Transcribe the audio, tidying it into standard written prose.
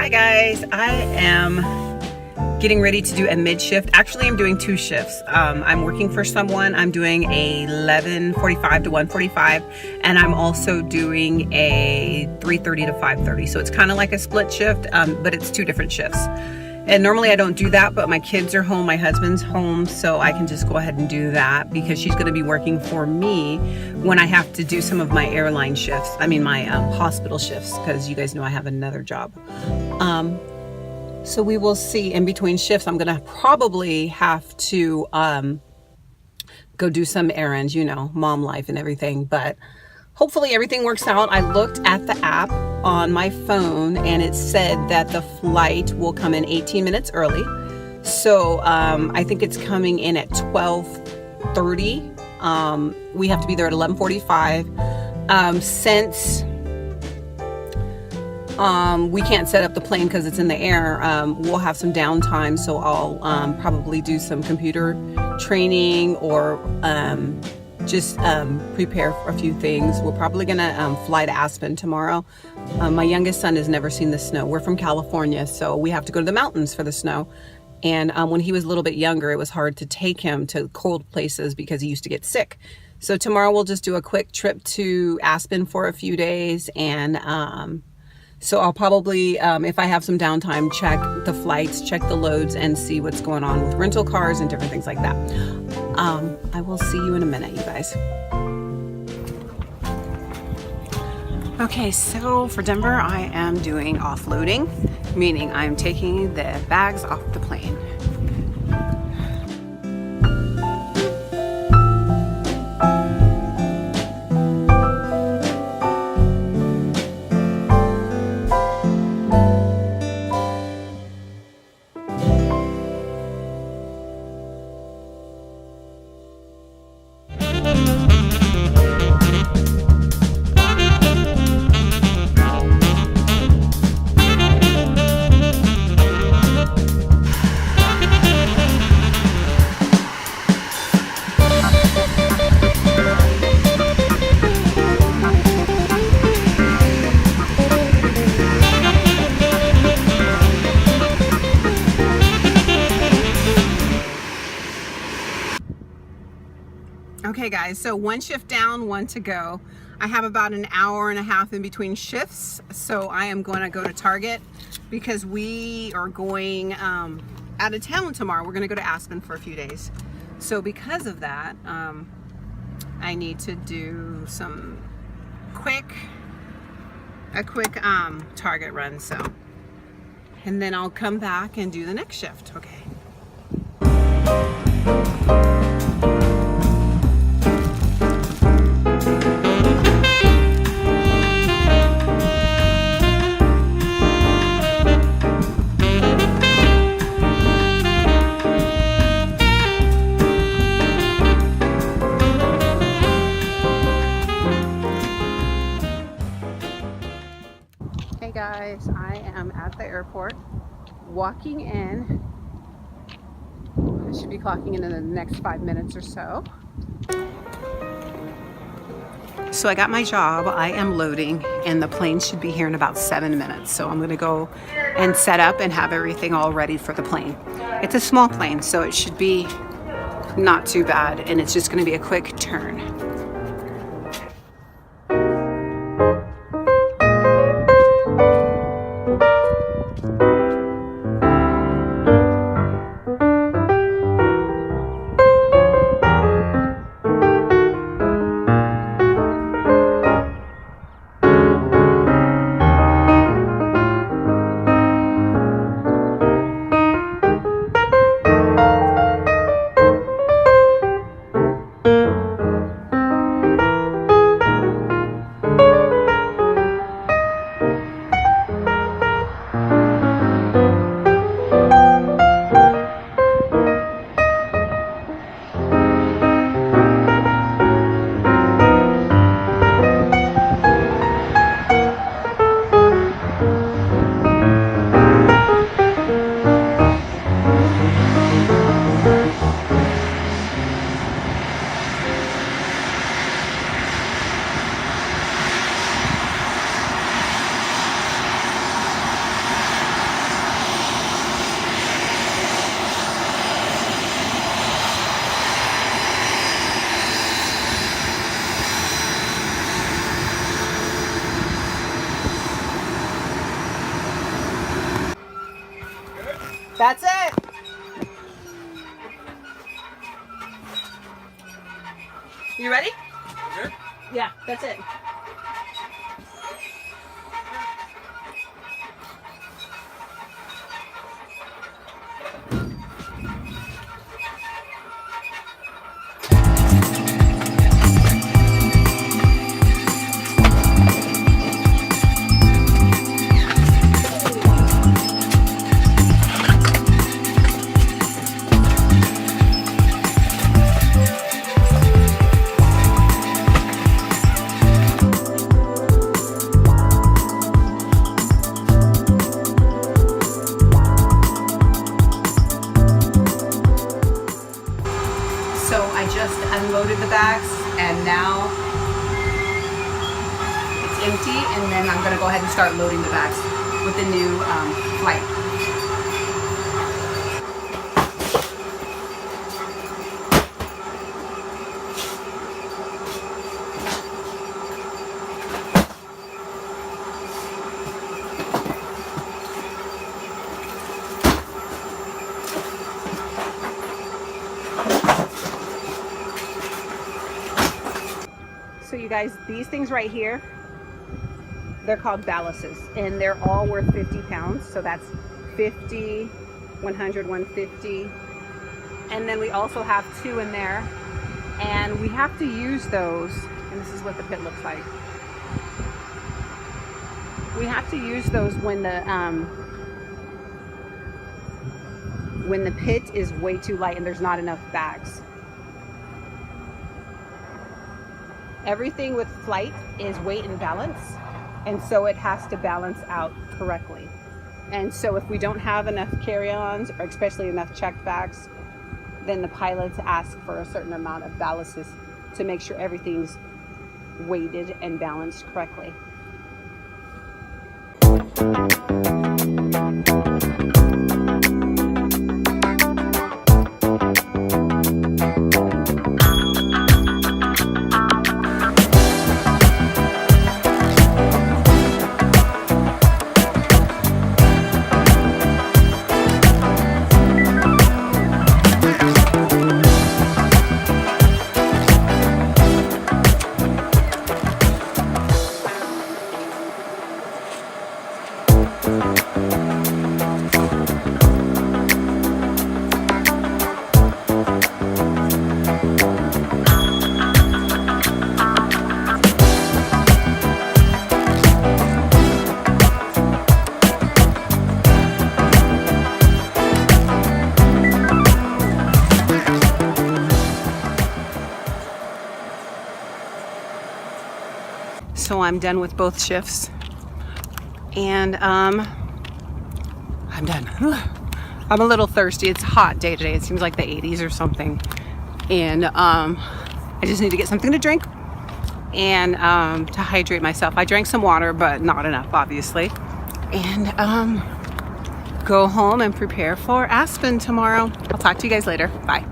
Hi guys, I am getting ready to do a mid shift. Actually, I'm doing two shifts. I'm working for someone. I'm doing a 11:45 to 1:45, and I'm also doing a 3:30 to 5:30. So it's kind of like a split shift, but it's two different shifts. And normally I don't do that, but my kids are home, my husband's home, so I can just go ahead and do that because she's going to be working for me when I have to do some of my airline shifts. I mean my hospital shifts, because you guys know I have another job. So we will see. In between shifts, I'm going to probably have to go do some errands, you know, mom life and everything, but hopefully everything works out. I looked at the app on my phone and it said that the flight will come in 18 minutes early. So I think it's coming in at 12:30. We have to be there at 11:45. Since we can't set up the plane because it's in the air, we'll have some downtime. So I'll probably do some computer training or just prepare for a few things. We're probably gonna fly to Aspen tomorrow. My youngest son has never seen the snow. We're from California, so we have to go to the mountains for the snow. And when he was a little bit younger, it was hard to take him to cold places because he used to get sick. So tomorrow we'll just do a quick trip to Aspen for a few days. And so I'll probably, if I have some downtime, check the flights, check the loads, and see what's going on with rental cars and different things like that. I will see you in a minute, you guys. Okay, so for Denver, I am doing offloading, meaning I'm taking the bags off the plane. Okay guys, so one shift down, one to go. I have about an hour and a half in between shifts, so I am going to go to Target because we are going out of town tomorrow. We're going to go to Aspen for a few days. So because of that, I need to do some a quick Target run. So, and then I'll come back and do the next shift. Okay. Hey guys, I am at the airport walking in. I should be clocking in the next 5 minutes or so. So I got my job, I am loading, and the plane should be here in about 7 minutes. So I'm gonna go and set up and have everything all ready for the plane. It's a small plane, so it should be not too bad, and it's just gonna be a quick turn. That's it. You ready? Good? Yeah, that's it. So I just unloaded the bags and now it's empty, and then I'm gonna go ahead and start loading the bags with the new flight. So you guys, these things right here, they're called ballasts, and they're all worth 50 pounds. So that's 50, 100, 150. And then we also have 2 in there, and we have to use those. And this is what the pit looks like. We have to use those when the pit is way too light and there's not enough bags. Everything with flight is weight and balance, and so it has to balance out correctly. And so if we don't have enough carry-ons, or especially enough checked bags, then the pilots ask for a certain amount of ballasts to make sure everything's weighted and balanced correctly. So I'm done with both shifts, and I'm done. I'm a little thirsty. It's a hot day today. It seems like the 80s or something, and I just need to get something to drink and to hydrate myself. I drank some water, but not enough, obviously, and go home and prepare for Aspen tomorrow. I'll talk to you guys later. Bye.